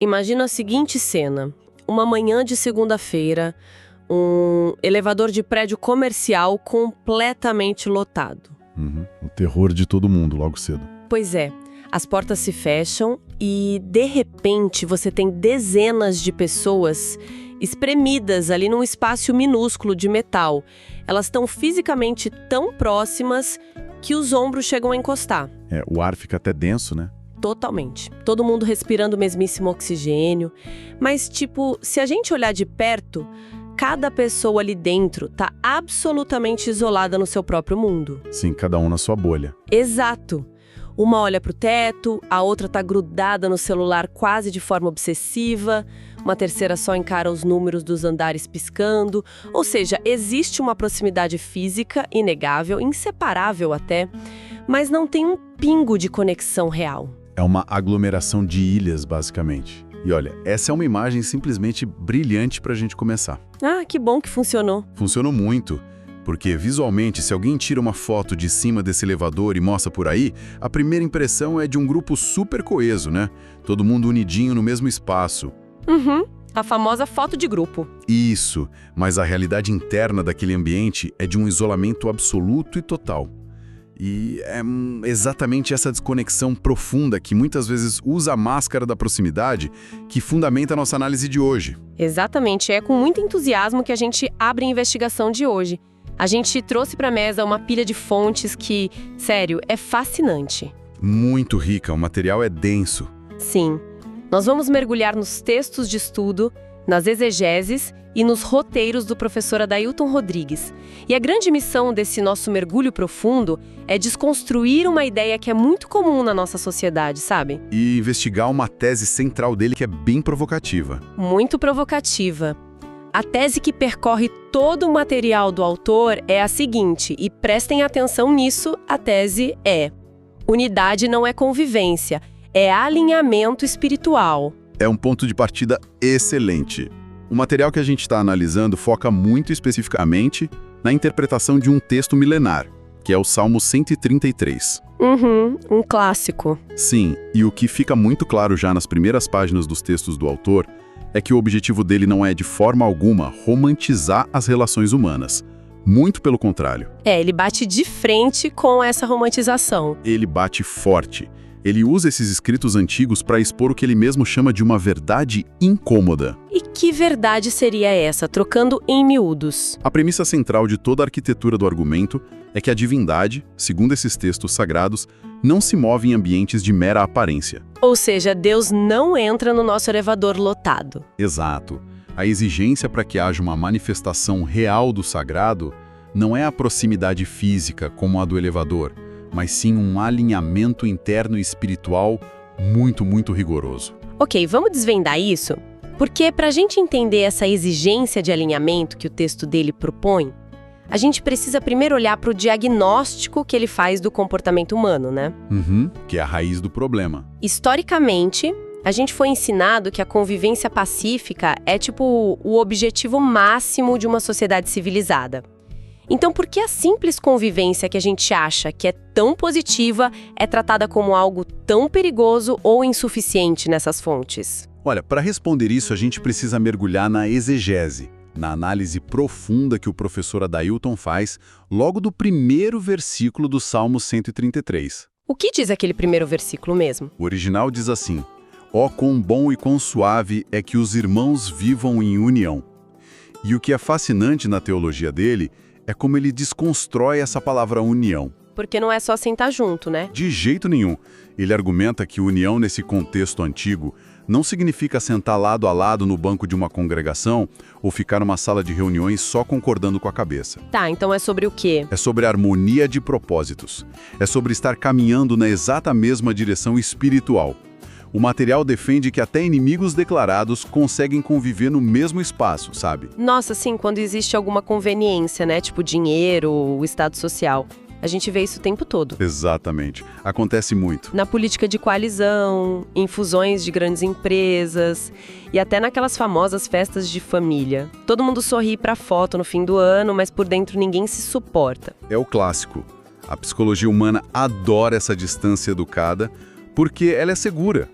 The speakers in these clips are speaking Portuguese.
Imagina a seguinte cena. Uma manhã de segunda-feira, um elevador de prédio comercial completamente lotado. O terror de todo mundo logo cedo. Pois é, as portas se fecham e, de repente, você tem dezenas de pessoas espremidas ali num espaço minúsculo de metal. Elas estão fisicamente tão próximas que os ombros chegam a encostar. O ar fica até denso, né? Totalmente. Todo mundo respirando o mesmíssimo oxigênio. Mas, se a gente olhar de perto, cada pessoa ali dentro tá absolutamente isolada no seu próprio mundo. Sim, cada um na sua bolha. Exato. Uma olha pro teto, a outra tá grudada no celular quase de forma obsessiva, uma terceira só encara os números dos andares piscando. Ou seja, existe uma proximidade física inegável, inseparável até, mas não tem um pingo de conexão real. É uma aglomeração de ilhas, basicamente. E olha, essa é uma imagem simplesmente brilhante pra gente começar. Ah, que bom que funcionou. Funcionou muito, porque visualmente, se alguém tira uma foto de cima desse elevador e mostra por aí, a primeira impressão é de um grupo super coeso, né? Todo mundo unidinho no mesmo espaço. A famosa foto de grupo. Isso, mas a realidade interna daquele ambiente é de um isolamento absoluto e total. E é exatamente essa desconexão profunda que muitas vezes usa a máscara da proximidade que fundamenta a nossa análise de hoje. Exatamente, é com muito entusiasmo que a gente abre a investigação de hoje. A gente trouxe para a mesa uma pilha de fontes que, sério, é fascinante. Muito rica, o material é denso. Sim, nós vamos mergulhar nos textos de estudo, nas exegeses e nos roteiros do professor Adailton Rodrigues. E a grande missão desse nosso mergulho profundo é desconstruir uma ideia que é muito comum na nossa sociedade, sabe? E investigar uma tese central dele que é bem provocativa. Muito provocativa. A tese que percorre todo o material do autor é a seguinte, e prestem atenção nisso, a tese é: unidade não é convivência, é alinhamento espiritual. É um ponto de partida excelente. O material que a gente está analisando foca muito especificamente na interpretação de um texto milenar, que é o Salmo 133. Um clássico. Sim, e o que fica muito claro já nas primeiras páginas dos textos do autor é que o objetivo dele não é de forma alguma romantizar as relações humanas. Muito pelo contrário. Ele bate de frente com essa romantização. Ele bate forte. Ele usa esses escritos antigos para expor o que ele mesmo chama de uma verdade incômoda. E que verdade seria essa, trocando em miúdos? A premissa central de toda a arquitetura do argumento é que a divindade, segundo esses textos sagrados, não se move em ambientes de mera aparência. Ou seja, Deus não entra no nosso elevador lotado. Exato. A exigência para que haja uma manifestação real do sagrado não é a proximidade física, como a do elevador, mas sim um alinhamento interno e espiritual muito, muito rigoroso. Ok, vamos desvendar isso? Porque para a gente entender essa exigência de alinhamento que o texto dele propõe, a gente precisa primeiro olhar para o diagnóstico que ele faz do comportamento humano, né? Que é a raiz do problema. Historicamente, a gente foi ensinado que a convivência pacífica é o objetivo máximo de uma sociedade civilizada. Então, por que a simples convivência que a gente acha que é tão positiva é tratada como algo tão perigoso ou insuficiente nessas fontes? Olha, para responder isso, a gente precisa mergulhar na exegese, na análise profunda que o professor Adailton faz logo do primeiro versículo do Salmo 133. O que diz aquele primeiro versículo mesmo? O original diz assim: "Ó, quão bom e quão suave é que os irmãos vivam em união." E o que é fascinante na teologia dele é como ele desconstrói essa palavra união. Porque não é só sentar junto, né? De jeito nenhum. Ele argumenta que união nesse contexto antigo não significa sentar lado a lado no banco de uma congregação ou ficar numa sala de reuniões só concordando com a cabeça. Tá, então é sobre o quê? É sobre a harmonia de propósitos. É sobre estar caminhando na exata mesma direção espiritual. O material defende que até inimigos declarados conseguem conviver no mesmo espaço, sabe? Nossa, sim, quando existe alguma conveniência, né? Tipo dinheiro, o estado social. A gente vê isso o tempo todo. Exatamente. Acontece muito. Na política de coalizão, em fusões de grandes empresas e até naquelas famosas festas de família. Todo mundo sorri pra foto no fim do ano, mas por dentro ninguém se suporta. É o clássico. A psicologia humana adora essa distância educada porque ela é segura.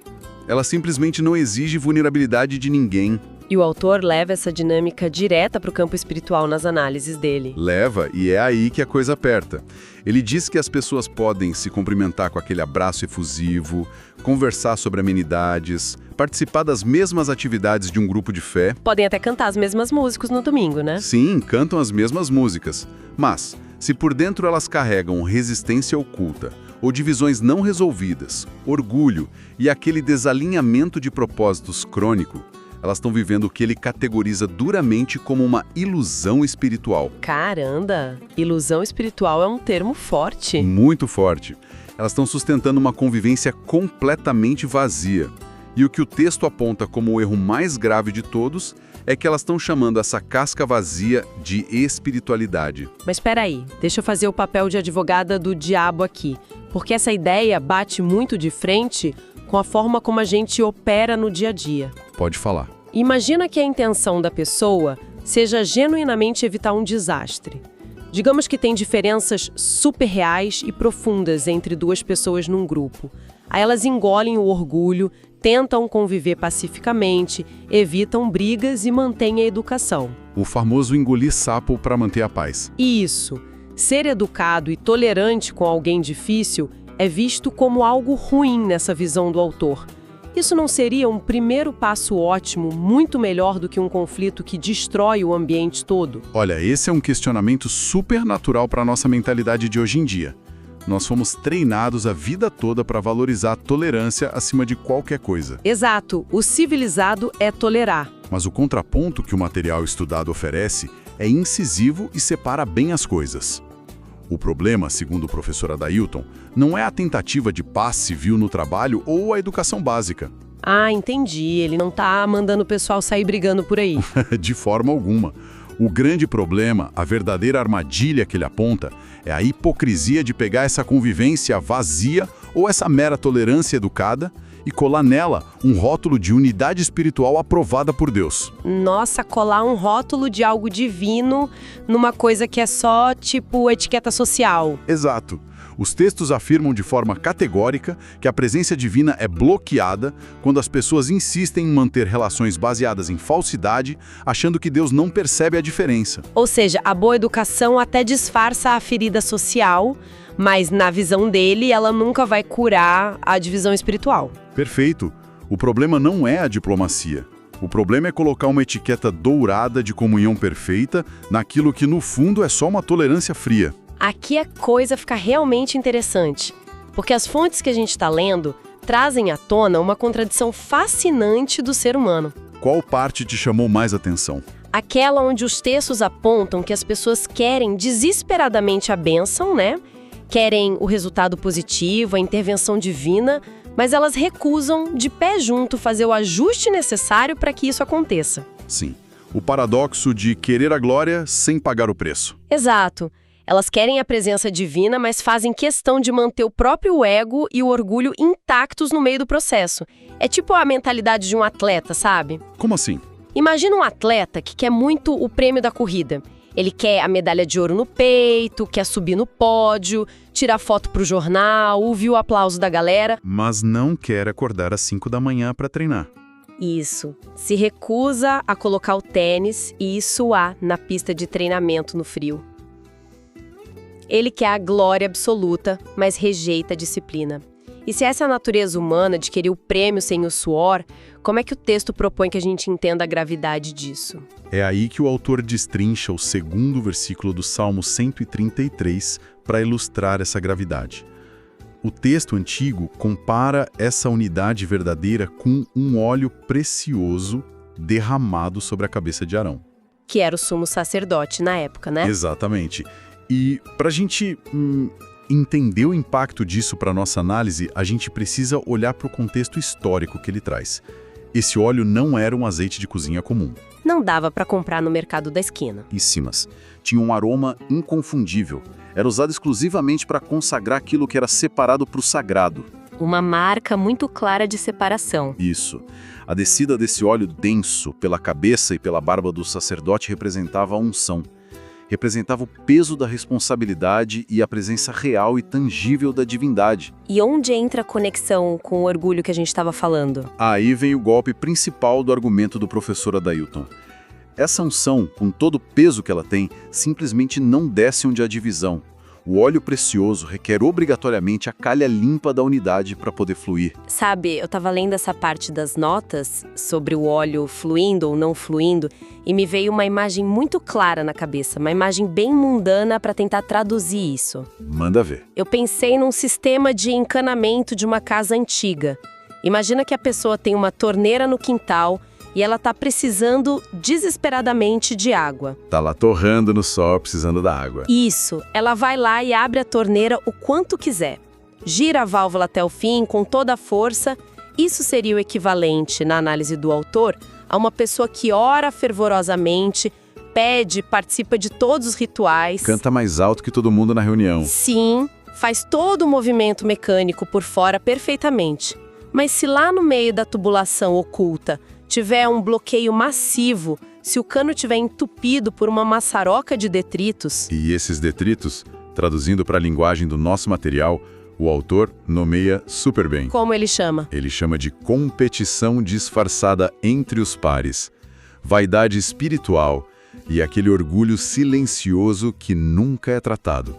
Ela simplesmente não exige vulnerabilidade de ninguém. E o autor leva essa dinâmica direta para o campo espiritual nas análises dele. Leva, e é aí que a coisa aperta. Ele diz que as pessoas podem se cumprimentar com aquele abraço efusivo, conversar sobre amenidades, participar das mesmas atividades de um grupo de fé. Podem até cantar as mesmas músicas no domingo, né? Sim, cantam as mesmas músicas. Mas, se por dentro elas carregam resistência oculta, ou divisões não resolvidas, orgulho e aquele desalinhamento de propósitos crônico, elas estão vivendo o que ele categoriza duramente como uma ilusão espiritual. Caramba! Ilusão espiritual é um termo forte. Muito forte. Elas estão sustentando uma convivência completamente vazia. E o que o texto aponta como o erro mais grave de todos é que elas estão chamando essa casca vazia de espiritualidade. Mas espera aí, deixa eu fazer o papel de advogada do diabo aqui. Porque essa ideia bate muito de frente com a forma como a gente opera no dia a dia. Pode falar. Imagina que a intenção da pessoa seja genuinamente evitar um desastre. Digamos que tem diferenças super reais e profundas entre duas pessoas num grupo. Aí elas engolem o orgulho, tentam conviver pacificamente, evitam brigas e mantêm a educação. O famoso engolir sapo para manter a paz. Isso. Ser educado e tolerante com alguém difícil é visto como algo ruim nessa visão do autor. Isso não seria um primeiro passo ótimo, muito melhor do que um conflito que destrói o ambiente todo? Olha, esse é um questionamento super natural para a nossa mentalidade de hoje em dia. Nós fomos treinados a vida toda para valorizar a tolerância acima de qualquer coisa. Exato, o civilizado é tolerar. Mas o contraponto que o material estudado oferece é incisivo e separa bem as coisas. O problema, segundo o professor Adailton, não é a tentativa de paz civil no trabalho ou a educação básica. Ah, entendi. Ele não tá mandando o pessoal sair brigando por aí. De forma alguma. O grande problema, a verdadeira armadilha que ele aponta, é a hipocrisia de pegar essa convivência vazia ou essa mera tolerância educada e colar nela um rótulo de unidade espiritual aprovada por Deus. Nossa, colar um rótulo de algo divino numa coisa que é só, tipo, etiqueta social. Exato. Os textos afirmam de forma categórica que a presença divina é bloqueada quando as pessoas insistem em manter relações baseadas em falsidade, achando que Deus não percebe a diferença. Ou seja, a boa educação até disfarça a ferida social, mas na visão dele, ela nunca vai curar a divisão espiritual. Perfeito. O problema não é a diplomacia. O problema é colocar uma etiqueta dourada de comunhão perfeita naquilo que, no fundo, é só uma tolerância fria. Aqui a coisa fica realmente interessante, porque as fontes que a gente está lendo trazem à tona uma contradição fascinante do ser humano. Qual parte te chamou mais atenção? Aquela onde os textos apontam que as pessoas querem desesperadamente a bênção, né? Querem o resultado positivo, a intervenção divina, mas elas recusam de pé junto fazer o ajuste necessário para que isso aconteça. Sim, o paradoxo de querer a glória sem pagar o preço. Exato. Elas querem a presença divina, mas fazem questão de manter o próprio ego e o orgulho intactos no meio do processo. É tipo a mentalidade de um atleta, sabe? Como assim? Imagina um atleta que quer muito o prêmio da corrida. Ele quer a medalha de ouro no peito, quer subir no pódio, tirar foto pro jornal, ouvir o aplauso da galera. Mas não quer acordar às 5 da manhã para treinar. Isso. Se recusa a colocar o tênis e ir suar na pista de treinamento no frio. Ele quer a glória absoluta, mas rejeita a disciplina. E se essa é a natureza humana de querer o prêmio sem o suor, como é que o texto propõe que a gente entenda a gravidade disso? É aí que o autor destrincha o segundo versículo do Salmo 133 para ilustrar essa gravidade. O texto antigo compara essa unidade verdadeira com um óleo precioso derramado sobre a cabeça de Arão. Que era o sumo sacerdote na época, né? Exatamente. E para a gente entender o impacto disso para a nossa análise, a gente precisa olhar para o contexto histórico que ele traz. Esse óleo não era um azeite de cozinha comum. Não dava para comprar no mercado da esquina. Tinha um aroma inconfundível. Era usado exclusivamente para consagrar aquilo que era separado para o sagrado. Uma marca muito clara de separação. Isso. A descida desse óleo denso pela cabeça e pela barba do sacerdote representava a unção. representava o peso da responsabilidade e a presença real e tangível da divindade. E onde entra a conexão com o orgulho que a gente estava falando? Aí vem o golpe principal do argumento do professor Adailton. Essa unção, com todo o peso que ela tem, simplesmente não desce onde há divisão. O óleo precioso requer obrigatoriamente a calha limpa da unidade para poder fluir. Sabe, eu estava lendo essa parte das notas sobre o óleo fluindo ou não fluindo e me veio uma imagem muito clara na cabeça, uma imagem bem mundana para tentar traduzir isso. Manda ver. Eu pensei num sistema de encanamento de uma casa antiga. Imagina que a pessoa tem uma torneira no quintal e ela tá precisando desesperadamente de água. Tá lá torrando no sol, precisando da água. Isso, ela vai lá e abre a torneira o quanto quiser. Gira a válvula até o fim com toda a força. Isso seria o equivalente, na análise do autor, a uma pessoa que ora fervorosamente, pede, participa de todos os rituais. Canta mais alto que todo mundo na reunião. Sim, faz todo o movimento mecânico por fora perfeitamente. Mas se lá no meio da tubulação oculta tiver um bloqueio massivo, se o cano estiver entupido por uma maçaroca de detritos... E esses detritos, traduzindo para a linguagem do nosso material, o autor nomeia super bem. Como ele chama? Ele chama de competição disfarçada entre os pares, vaidade espiritual e aquele orgulho silencioso que nunca é tratado.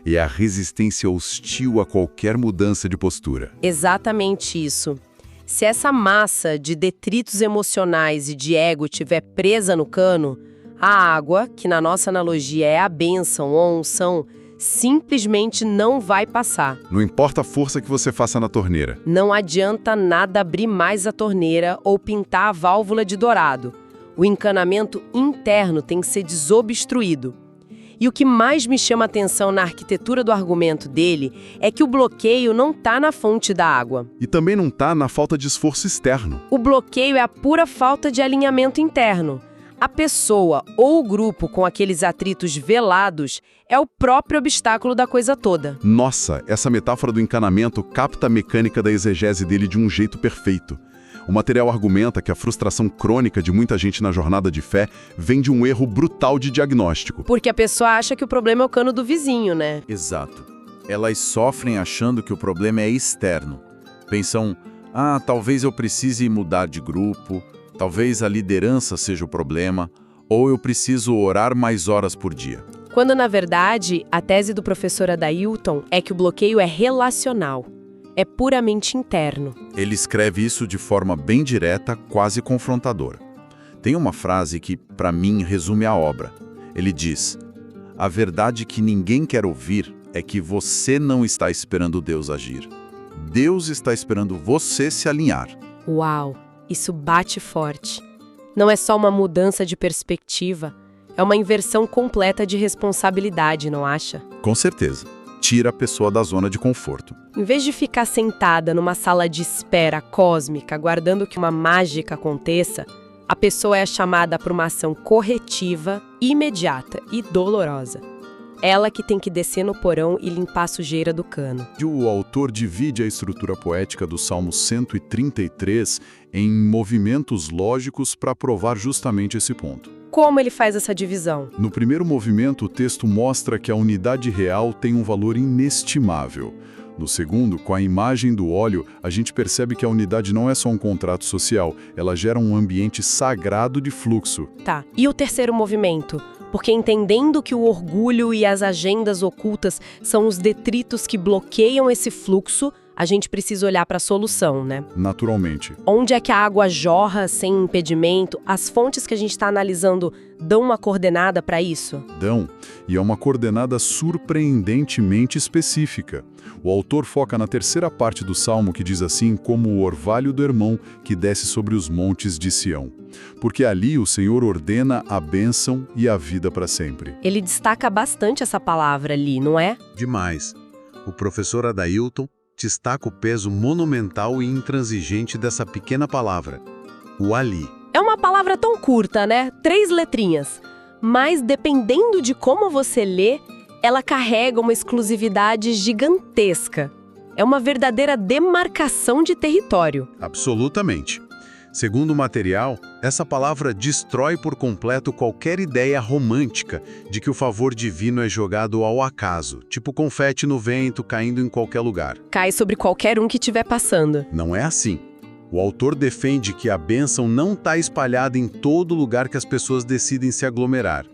É a resistência hostil a qualquer mudança de postura. Exatamente isso. Se essa massa de detritos emocionais e de ego estiver presa no cano, a água, que na nossa analogia é a bênção ou a unção, simplesmente não vai passar. Não importa a força que você faça na torneira. Não adianta nada abrir mais a torneira ou pintar a válvula de dourado. O encanamento interno tem que ser desobstruído. E o que mais me chama a atenção na arquitetura do argumento dele é que o bloqueio não está na fonte da água. E também não está na falta de esforço externo. O bloqueio é a pura falta de alinhamento interno. A pessoa ou o grupo com aqueles atritos velados é o próprio obstáculo da coisa toda. Nossa, essa metáfora do encanamento capta a mecânica da exegese dele de um jeito perfeito. O material argumenta que a frustração crônica de muita gente na jornada de fé vem de um erro brutal de diagnóstico. Porque a pessoa acha que o problema é o cano do vizinho, né? Exato. Elas sofrem achando que o problema é externo. Pensam, talvez eu precise mudar de grupo, talvez a liderança seja o problema, ou eu preciso orar mais horas por dia. Quando, na verdade, a tese do professor Adailton é que o bloqueio é relacional. É puramente interno. Ele escreve isso de forma bem direta, quase confrontadora. Tem uma frase que, para mim, resume a obra. Ele diz: a verdade que ninguém quer ouvir é que você não está esperando Deus agir. Deus está esperando você se alinhar. Uau, isso bate forte. Não é só uma mudança de perspectiva, é uma inversão completa de responsabilidade, não acha? Com certeza. Tira a pessoa da zona de conforto. Em vez de ficar sentada numa sala de espera cósmica, aguardando que uma mágica aconteça, a pessoa é chamada para uma ação corretiva, imediata e dolorosa. Ela que tem que descer no porão e limpar a sujeira do cano. O autor divide a estrutura poética do Salmo 133 em movimentos lógicos para provar justamente esse ponto. Como ele faz essa divisão? No primeiro movimento, o texto mostra que a unidade real tem um valor inestimável. No segundo, com a imagem do óleo, a gente percebe que a unidade não é só um contrato social, ela gera um ambiente sagrado de fluxo. Tá. E o terceiro movimento? Porque entendendo que o orgulho e as agendas ocultas são os detritos que bloqueiam esse fluxo, a gente precisa olhar para a solução, né? Naturalmente. Onde é que a água jorra sem impedimento? As fontes que a gente está analisando dão uma coordenada para isso? Dão, e é uma coordenada surpreendentemente específica. O autor foca na terceira parte do Salmo que diz assim como o orvalho do Hermon que desce sobre os montes de Sião. Porque ali o Senhor ordena a bênção e a vida para sempre. Ele destaca bastante essa palavra ali, não é? Demais. O professor Adailton destaca o peso monumental e intransigente dessa pequena palavra, o ali. É uma palavra tão curta, né? 3 letrinhas. Mas dependendo de como você lê, ela carrega uma exclusividade gigantesca. É uma verdadeira demarcação de território. Absolutamente. Segundo o material, essa palavra destrói por completo qualquer ideia romântica de que o favor divino é jogado ao acaso, tipo confete no vento caindo em qualquer lugar. Cai sobre qualquer um que estiver passando. Não é assim. O autor defende que a bênção não está espalhada em todo lugar que as pessoas decidem se aglomerar.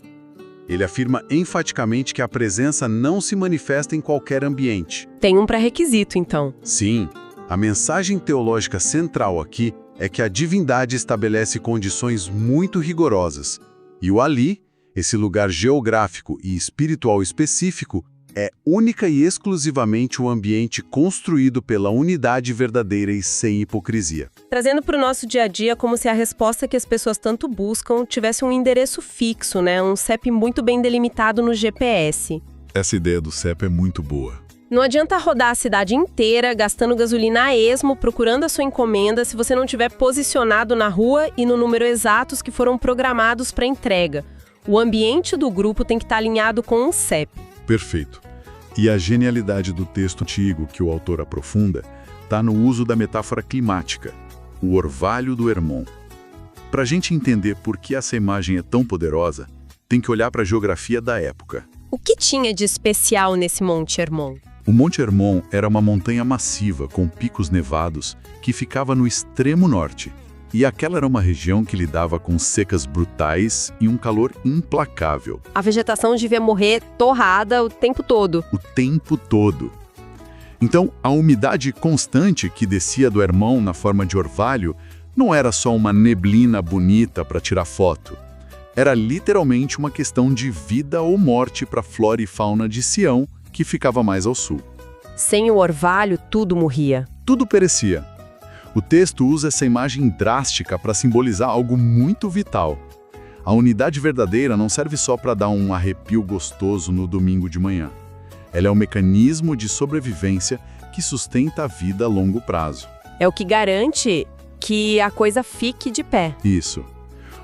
Ele afirma enfaticamente que a presença não se manifesta em qualquer ambiente. Tem um pré-requisito, então. Sim, a mensagem teológica central aqui é que a divindade estabelece condições muito rigorosas, e o ali, esse lugar geográfico e espiritual específico, é única e exclusivamente o ambiente construído pela unidade verdadeira e sem hipocrisia. Trazendo para o nosso dia a dia como se a resposta que as pessoas tanto buscam tivesse um endereço fixo, né? Um CEP muito bem delimitado no GPS. Essa ideia do CEP é muito boa. Não adianta rodar a cidade inteira, gastando gasolina a esmo, procurando a sua encomenda, se você não tiver posicionado na rua e no número exatos que foram programados para entrega. O ambiente do grupo tem que estar alinhado com um CEP. Perfeito. E a genialidade do texto antigo que o autor aprofunda está no uso da metáfora climática, o orvalho do Hermon. Para a gente entender por que essa imagem é tão poderosa, tem que olhar para a geografia da época. O que tinha de especial nesse Monte Hermon? O Monte Hermon era uma montanha massiva com picos nevados que ficava no extremo norte. E aquela era uma região que lidava com secas brutais e um calor implacável. A vegetação devia morrer torrada o tempo todo. O tempo todo. Então, a umidade constante que descia do Hermon na forma de orvalho não era só uma neblina bonita para tirar foto. Era literalmente uma questão de vida ou morte para a flora e fauna de Sião, que ficava mais ao sul. Sem o orvalho, tudo morria. Tudo perecia. O texto usa essa imagem drástica para simbolizar algo muito vital. A unidade verdadeira não serve só para dar um arrepio gostoso no domingo de manhã. Ela é um mecanismo de sobrevivência que sustenta a vida a longo prazo. É o que garante que a coisa fique de pé. Isso.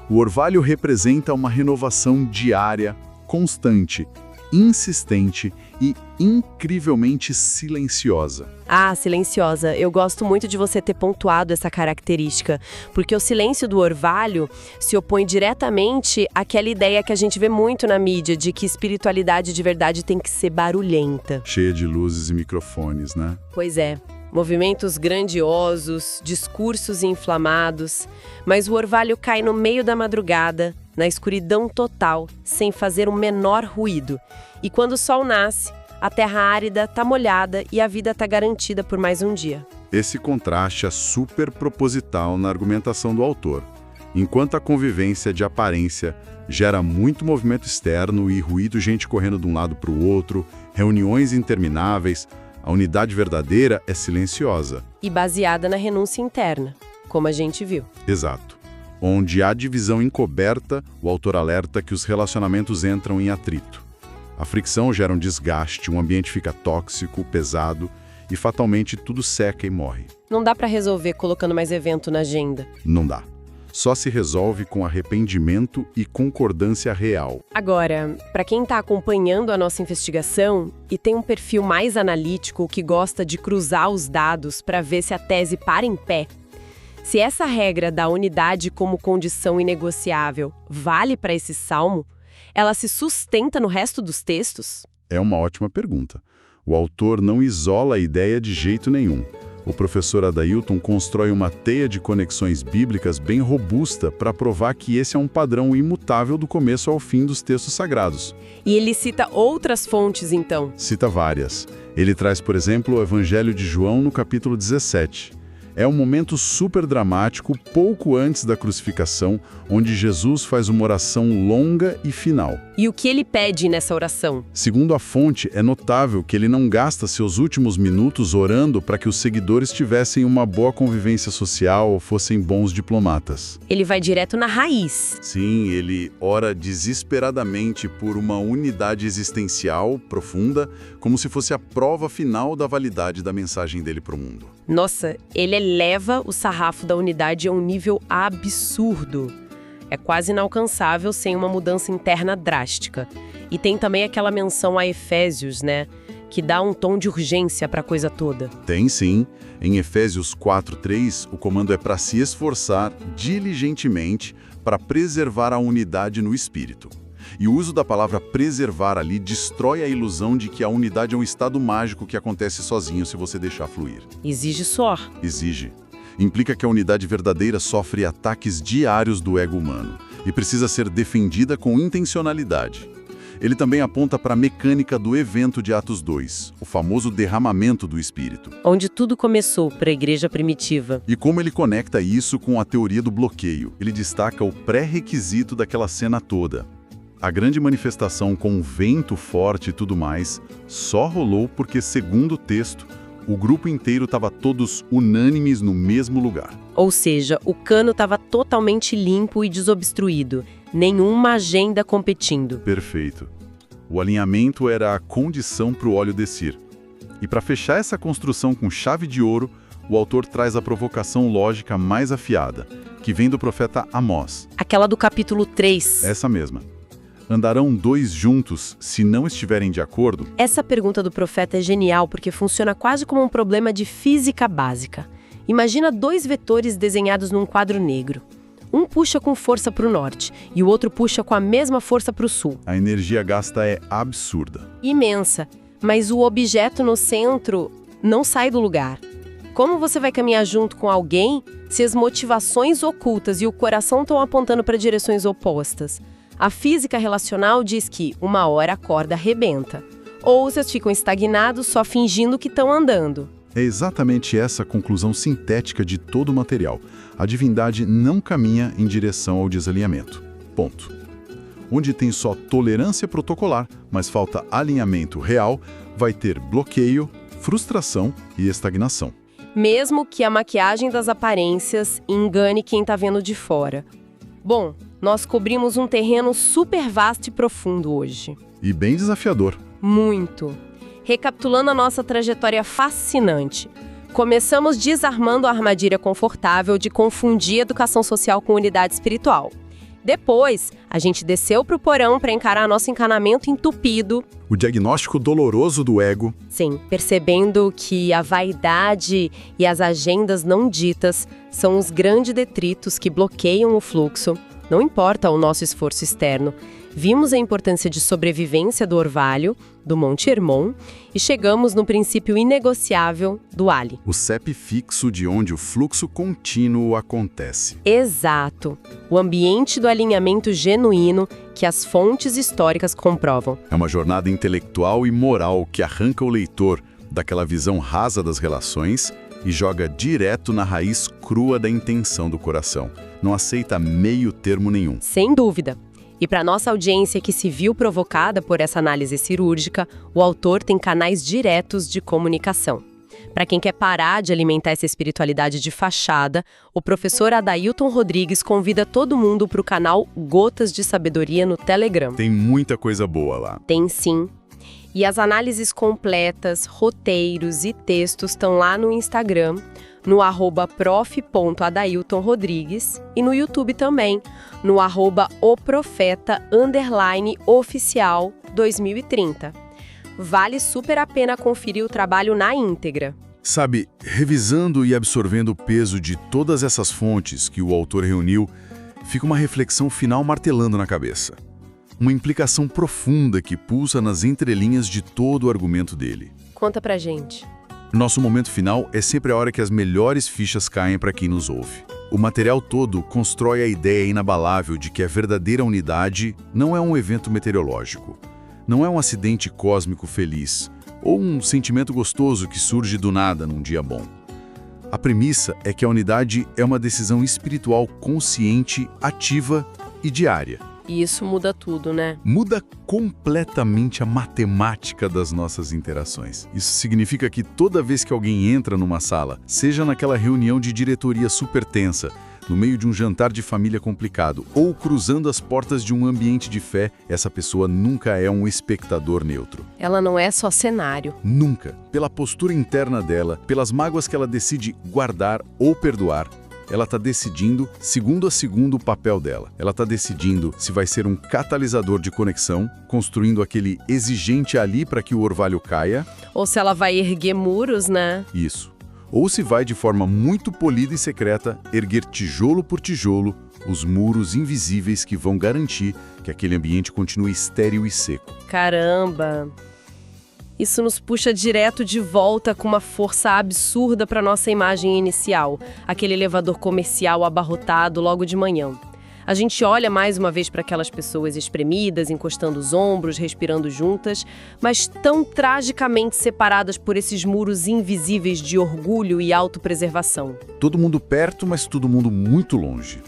O orvalho representa uma renovação diária, constante, insistente e incrivelmente silenciosa. Ah, silenciosa. Eu gosto muito de você ter pontuado essa característica, porque o silêncio do orvalho se opõe diretamente àquela ideia que a gente vê muito na mídia de que espiritualidade de verdade tem que ser barulhenta. Cheia de luzes e microfones, né? Pois é. Movimentos grandiosos, discursos inflamados, mas o orvalho cai no meio da madrugada, na escuridão total, sem fazer o menor ruído. E quando o sol nasce, a terra árida está molhada e a vida está garantida por mais um dia. Esse contraste é super proposital na argumentação do autor. Enquanto a convivência de aparência gera muito movimento externo e ruído, gente correndo de um lado para o outro, reuniões intermináveis, a unidade verdadeira é silenciosa. E baseada na renúncia interna, como a gente viu. Exato. Onde há divisão encoberta, o autor alerta que os relacionamentos entram em atrito. A fricção gera um desgaste, o ambiente fica tóxico, pesado e fatalmente tudo seca e morre. Não dá para resolver colocando mais evento na agenda. Não dá. Só se resolve com arrependimento e concordância real. Agora, para quem está acompanhando a nossa investigação e tem um perfil mais analítico que gosta de cruzar os dados para ver se a tese para em pé, se essa regra da unidade como condição inegociável vale para esse salmo, ela se sustenta no resto dos textos? É uma ótima pergunta. O autor não isola a ideia de jeito nenhum. O professor Adailton constrói uma teia de conexões bíblicas bem robusta para provar que esse é um padrão imutável do começo ao fim dos textos sagrados. E ele cita outras fontes, então? Cita várias. Ele traz, por exemplo, o Evangelho de João no capítulo 17. É um momento super dramático, pouco antes da crucificação, onde Jesus faz uma oração longa e final. E o que ele pede nessa oração? Segundo a fonte, é notável que ele não gasta seus últimos minutos orando para que os seguidores tivessem uma boa convivência social ou fossem bons diplomatas. Ele vai direto na raiz. Sim, ele ora desesperadamente por uma unidade existencial profunda, como se fosse a prova final da validade da mensagem dele para o mundo. Nossa, ele eleva o sarrafo da unidade a um nível absurdo. É quase inalcançável sem uma mudança interna drástica. E tem também aquela menção a Efésios, né? que dá um tom de urgência para a coisa toda. Tem sim. Em Efésios 4:3, o comando é para se esforçar diligentemente para preservar a unidade no espírito. E o uso da palavra preservar ali destrói a ilusão de que a unidade é um estado mágico que acontece sozinho se você deixar fluir. Exige suor. Exige. Implica que a unidade verdadeira sofre ataques diários do ego humano e precisa ser defendida com intencionalidade. Ele também aponta para a mecânica do evento de Atos 2, o famoso derramamento do Espírito. Onde tudo começou para a igreja primitiva. E como ele conecta isso com a teoria do bloqueio. Ele destaca o pré-requisito daquela cena toda. A grande manifestação com vento forte e tudo mais só rolou porque, segundo o texto, o grupo inteiro estava todos unânimes no mesmo lugar. Ou seja, o cano estava totalmente limpo e desobstruído. Nenhuma agenda competindo. Perfeito. O alinhamento era a condição para o óleo descer. E para fechar essa construção com chave de ouro, o autor traz a provocação lógica mais afiada, que vem do profeta Amós. Aquela do capítulo 3. Essa mesma. Andarão dois juntos se não estiverem de acordo? Essa pergunta do profeta é genial porque funciona quase como um problema de física básica. Imagina dois vetores desenhados num quadro negro. Um puxa com força para o norte e o outro puxa com a mesma força para o sul. A energia gasta é absurda. Imensa, mas o objeto no centro não sai do lugar. Como você vai caminhar junto com alguém se as motivações ocultas e o coração estão apontando para direções opostas? A física relacional diz que uma hora a corda arrebenta. Ou vocês ficam estagnados só fingindo que estão andando. É exatamente essa a conclusão sintética de todo o material. A divindade não caminha em direção ao desalinhamento. Ponto. Onde tem só tolerância protocolar, mas falta alinhamento real, vai ter bloqueio, frustração e estagnação. Mesmo que a maquiagem das aparências engane quem está vendo de fora. Bom, nós cobrimos um terreno super vasto e profundo hoje. E bem desafiador. Muito. Recapitulando a nossa trajetória fascinante. Começamos desarmando a armadilha confortável de confundir educação social com unidade espiritual. Depois, a gente desceu para o porão para encarar nosso encanamento entupido. O diagnóstico doloroso do ego. Sim, percebendo que a vaidade e as agendas não ditas são os grandes detritos que bloqueiam o fluxo. Não importa o nosso esforço externo. Vimos a importância de sobrevivência do orvalho, do Monte Hermon, e chegamos no princípio inegociável do Ali. O CEP fixo de onde o fluxo contínuo acontece. Exato. O ambiente do alinhamento genuíno que as fontes históricas comprovam. É uma jornada intelectual e moral que arranca o leitor daquela visão rasa das relações e joga direto na raiz crua da intenção do coração. Não aceita meio termo nenhum. Sem dúvida. E para nossa audiência que se viu provocada por essa análise cirúrgica, o autor tem canais diretos de comunicação. Para quem quer parar de alimentar essa espiritualidade de fachada, o professor Adailton Rodrigues convida todo mundo para o canal Gotas de Sabedoria no Telegram. Tem muita coisa boa lá. Tem sim. E as análises completas, roteiros e textos estão lá no Instagram, no @prof.adailtonrodrigues e no YouTube também, no @oprofeta_oficial 2030. Vale super a pena conferir o trabalho na íntegra. Sabe, revisando e absorvendo o peso de todas essas fontes que o autor reuniu, fica uma reflexão final martelando na cabeça. Uma implicação profunda que pulsa nas entrelinhas de todo o argumento dele. Conta pra gente. Nosso momento final é sempre a hora que as melhores fichas caem para quem nos ouve. O material todo constrói a ideia inabalável de que a verdadeira unidade não é um evento meteorológico, não é um acidente cósmico feliz, ou um sentimento gostoso que surge do nada num dia bom. A premissa é que a unidade é uma decisão espiritual consciente, ativa e diária. E isso muda tudo, né? Muda completamente a matemática das nossas interações. Isso significa que toda vez que alguém entra numa sala, seja naquela reunião de diretoria super tensa, no meio de um jantar de família complicado, ou cruzando as portas de um ambiente de fé, essa pessoa nunca é um espectador neutro. Ela não é só cenário. Nunca. Pela postura interna dela, pelas mágoas que ela decide guardar ou perdoar, ela está decidindo, segundo a segundo, o papel dela. Ela está decidindo se vai ser um catalisador de conexão, construindo aquele exigente ali para que o orvalho caia. Ou se ela vai erguer muros, né? Isso. Ou se vai, de forma muito polida e secreta, erguer tijolo por tijolo os muros invisíveis que vão garantir que aquele ambiente continue estéril e seco. Caramba! Isso nos puxa direto de volta com uma força absurda para nossa imagem inicial, aquele elevador comercial abarrotado logo de manhã. A gente olha mais uma vez para aquelas pessoas espremidas, encostando os ombros, respirando juntas, mas tão tragicamente separadas por esses muros invisíveis de orgulho e autopreservação. Todo mundo perto, mas todo mundo muito longe.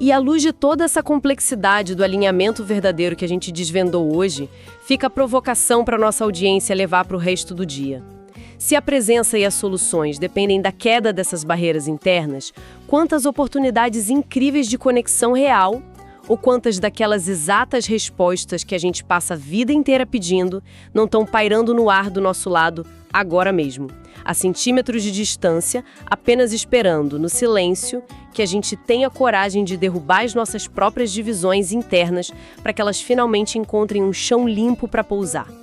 E à luz de toda essa complexidade do alinhamento verdadeiro que a gente desvendou hoje, fica a provocação para nossa audiência levar para o resto do dia. Se a presença e as soluções dependem da queda dessas barreiras internas, quantas oportunidades incríveis de conexão real, ou quantas daquelas exatas respostas que a gente passa a vida inteira pedindo, não estão pairando no ar do nosso lado agora mesmo, a centímetros de distância, apenas esperando, no silêncio, que a gente tenha coragem de derrubar as nossas próprias divisões internas para que elas finalmente encontrem um chão limpo para pousar.